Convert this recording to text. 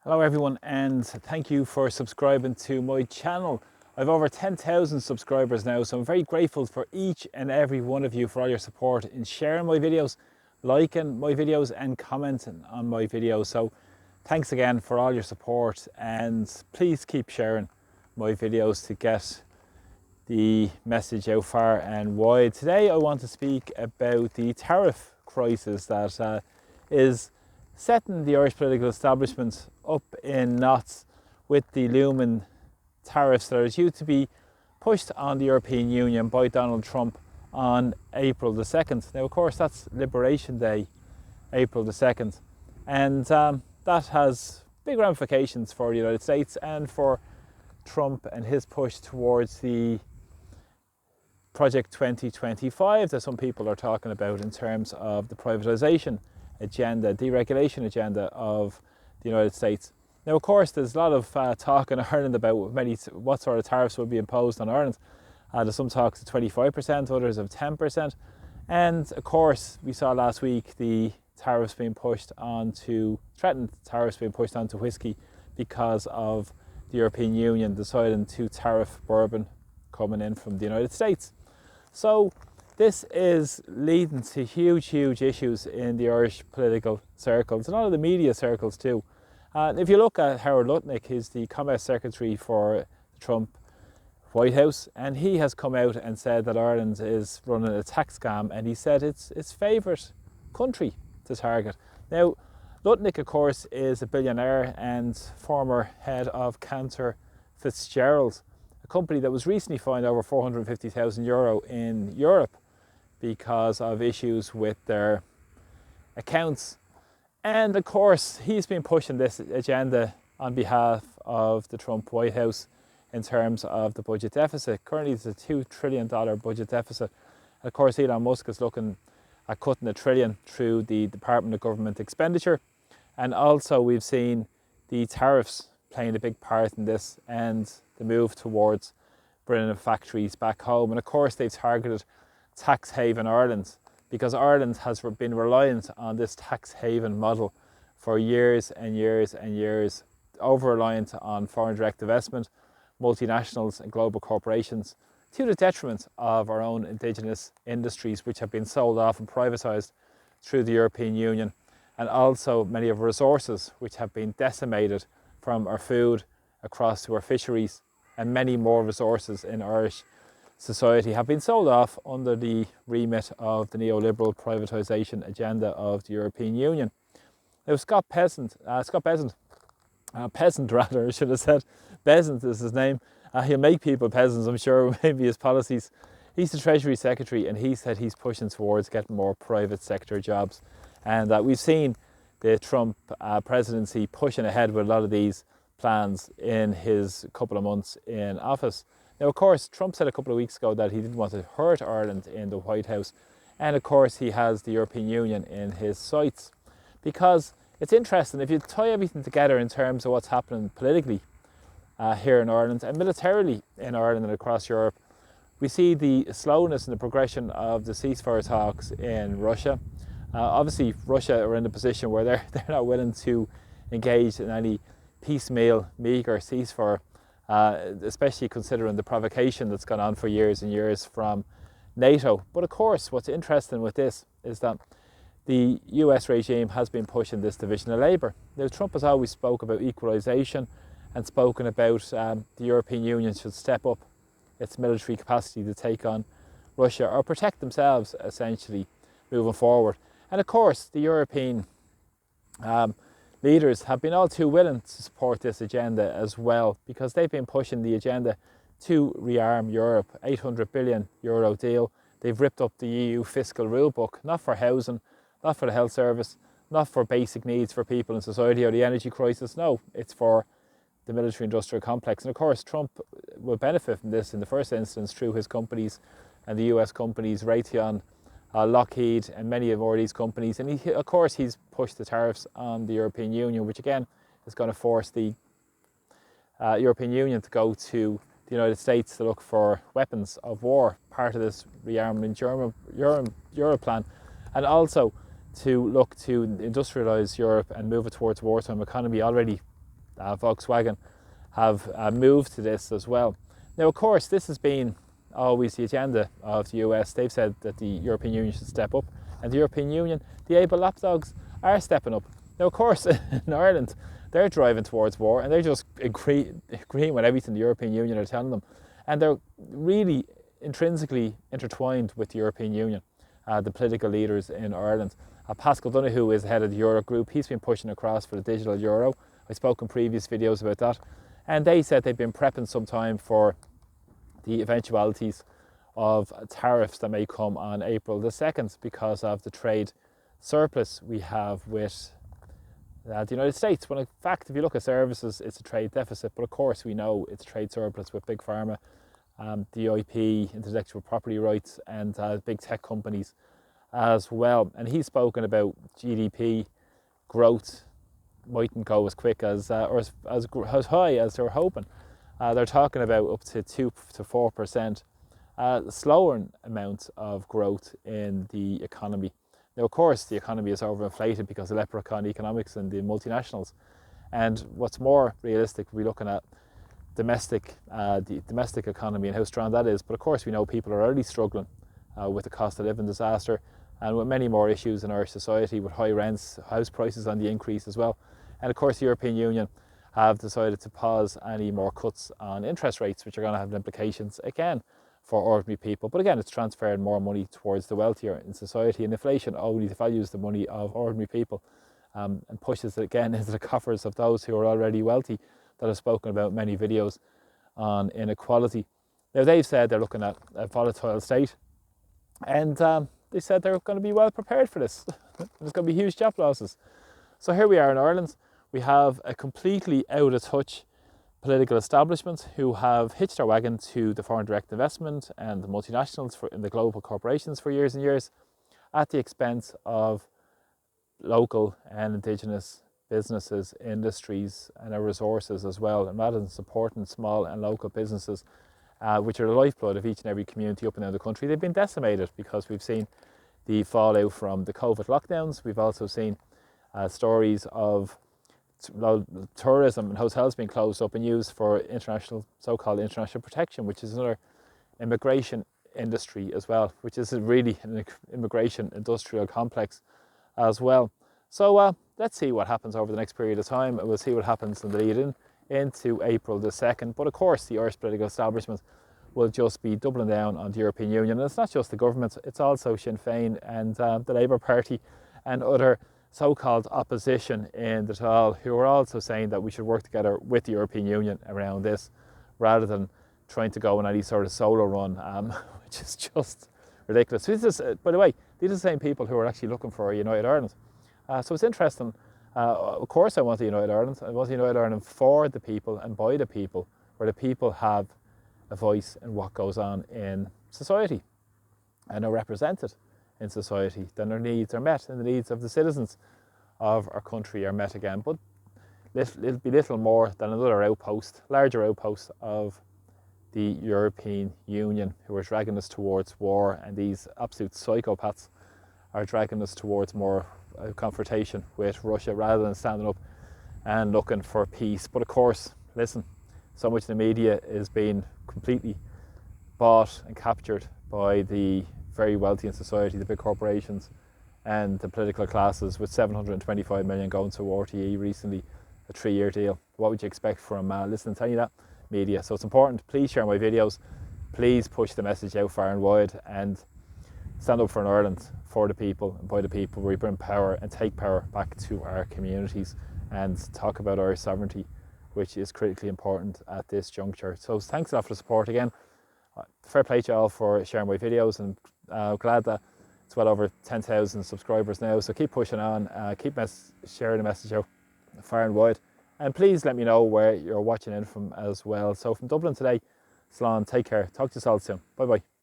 Hello everyone, and thank you for subscribing to my channel. I've over 10,000 subscribers now, so I'm very grateful for each and every one of you for all your support in sharing my videos, liking my videos and commenting on my videos. So thanks again for all your support, and please keep sharing my videos to get the message out far and wide. Today I want to speak about the tariff crisis that is setting the Irish political establishment up in knots with the looming tariffs that are due to be pushed on the European Union by Donald Trump on April the 2nd. Now, of course, that's Liberation Day, April the 2nd, and that has big ramifications for the United States and for Trump and his push towards the Project 2025 that some people are talking about in terms of the privatisation agenda, deregulation agenda of the United States. Now, of course, there's a lot of talk in Ireland about what sort of tariffs will be imposed on Ireland. There's some talks of 25%, others of 10%. And of course, we saw last week the threatened tariffs being pushed onto whiskey because of the European Union deciding to tariff bourbon coming in from the United States. So this is leading to huge issues in the Irish political circles and all of the media circles too. If you look at Howard Lutnick, he's the Commerce Secretary for the Trump White House, and he has come out and said that Ireland is running a tax scam, and he said it's its favourite country to target. Now, Lutnick, of course, is a billionaire and former head of Cantor Fitzgerald, a company that was recently fined over €450,000 in Europe because of issues with their accounts. And of course, he's been pushing this agenda on behalf of the Trump White House in terms of the budget deficit. Currently, it's a $2 trillion budget deficit. And of course, Elon Musk is looking at cutting $1 trillion through the Department of Government Expenditure. And also, we've seen the tariffs playing a big part in this and the move towards bringing factories back home. And of course, they've targeted tax haven Ireland, because Ireland has been reliant on this tax haven model for years and years and years, over-reliant on foreign direct investment, multinationals and global corporations, to the detriment of our own indigenous industries, which have been sold off and privatised through the European Union, and also many of our resources, which have been decimated, from our food across to our fisheries, and many more resources in Irish society have been sold off under the remit of the neoliberal privatisation agenda of the European Union. Now, Scott Besant, I should have said, Besant is his name. He'll make people peasants, I'm sure, maybe his policies. He's the Treasury Secretary, and he said he's pushing towards getting more private sector jobs. And we've seen the Trump presidency pushing ahead with a lot of these plans in his couple of months in office. Now, of course, Trump said a couple of weeks ago that he didn't want to hurt Ireland in the White House. And of course, he has the European Union in his sights. Because it's interesting, if you tie everything together in terms of what's happening politically here in Ireland and militarily in Ireland and across Europe, we see the slowness and the progression of the ceasefire talks in Russia. Obviously, Russia are in a position where they're not willing to engage in any piecemeal, meagre ceasefire, especially considering the provocation that's gone on for years and years from NATO. But of course, what's interesting with this is that the US regime has been pushing this division of labour. Now, Trump has always spoke about equalisation and spoken about the European Union should step up its military capacity to take on Russia or protect themselves, essentially, moving forward. And of course, the European leaders have been all too willing to support this agenda as well, because they've been pushing the agenda to rearm Europe, €800 billion deal. They've ripped up the EU fiscal rule book, not for housing, not for the health service, not for basic needs for people in society or the energy crisis. No, it's for the military industrial complex. And of course, Trump will benefit from this in the first instance through his companies and the US companies, Raytheon, Lockheed and many of these companies. And of course, he's pushed the tariffs on the European Union, which again is going to force the European Union to go to the United States to look for weapons of war, part of this rearmament Europe plan, and also to look to industrialise Europe and move it towards wartime economy. Already Volkswagen have moved to this as well. Now, of course, this has been always the agenda of the US. They've said that the European Union should step up, and the European Union, the able lapdogs, are stepping up. Now, of course, in Ireland, they're driving towards war, and they're just agreeing with everything the European Union are telling them. And they're really intrinsically intertwined with the European Union, the political leaders in Ireland. Pascal Donoghue is the head of the Euro Group. He's been pushing across for the digital euro. I spoke in previous videos about that. And they said they've been prepping some time for the eventualities of tariffs that may come on April the 2nd because of the trade surplus we have with the United States. When in fact, if you look at services, it's a trade deficit. But of course, we know it's trade surplus with Big Pharma, the IP, intellectual property rights, and big tech companies as well. And he's spoken about GDP growth mightn't go as quick as or as high as they're hoping. They're talking about up to 2 to 4%, slower amount of growth in the economy. Now, of course, the economy is overinflated because of leprechaun economics and the multinationals. And what's more realistic, we're looking at the domestic economy and how strong that is. But of course, we know people are already struggling with the cost of living disaster and with many more issues in our society, with high rents, house prices on the increase as well. And of course, the European Union have decided to pause any more cuts on interest rates, which are going to have implications again for ordinary people. But again, it's transferring more money towards the wealthier in society, and inflation only devalues the money of ordinary people and pushes it again into the coffers of those who are already wealthy, that I've spoken about many videos on inequality. Now, they've said they're looking at a volatile state, and they said they're going to be well prepared for this. There's going to be huge job losses. So here we are in Ireland. We have a completely out of touch political establishment who have hitched their wagon to the foreign direct investment and the multinationals and the global corporations for years and years, at the expense of local and indigenous businesses, industries, and our resources as well. And rather than supporting small and local businesses, which are the lifeblood of each and every community up and down the country, they've been decimated because we've seen the fallout from the COVID lockdowns. We've also seen stories of tourism and hotels being closed up and used for so-called international protection, which is another immigration industry as well, which is really an immigration industrial complex as well. So let's see what happens over the next period of time. We'll see what happens in the lead into April the 2nd. But of course, the Irish political establishment will just be doubling down on the European Union. And it's not just the government, it's also Sinn Féin and the Labour Party and other so-called opposition in the Dáil, who are also saying that we should work together with the European Union around this, rather than trying to go on any sort of solo run, which is just ridiculous. This is, by the way, these are the same people who are actually looking for a United Ireland. So it's interesting. Of course I want a United Ireland. I want a United Ireland for the people and by the people, where the people have a voice in what goes on in society and are represented in society. Then their needs are met and the needs of the citizens of our country are met again. But it'll be little more than another outpost, larger outpost of the European Union, who are dragging us towards war, and these absolute psychopaths are dragging us towards more confrontation with Russia rather than standing up and looking for peace. But of course, listen, so much of the media is being completely bought and captured by the very wealthy in society, the big corporations and the political classes, with 725 million going to RTE recently, a 3-year deal. What would you expect from listening to any of that media? So it's important, please share my videos, please push the message out far and wide, and stand up for an Ireland for the people and by the people, where we bring power and take power back to our communities and talk about our sovereignty, which is critically important at this juncture. So thanks a lot for the support again. Fair play to you all for sharing my videos, and glad that it's well over 10,000 subscribers now. So keep pushing on, keep sharing the message out far and wide, and please let me know where you're watching in from as well. So from Dublin today, Slán, take care. Talk to you all soon. Bye bye.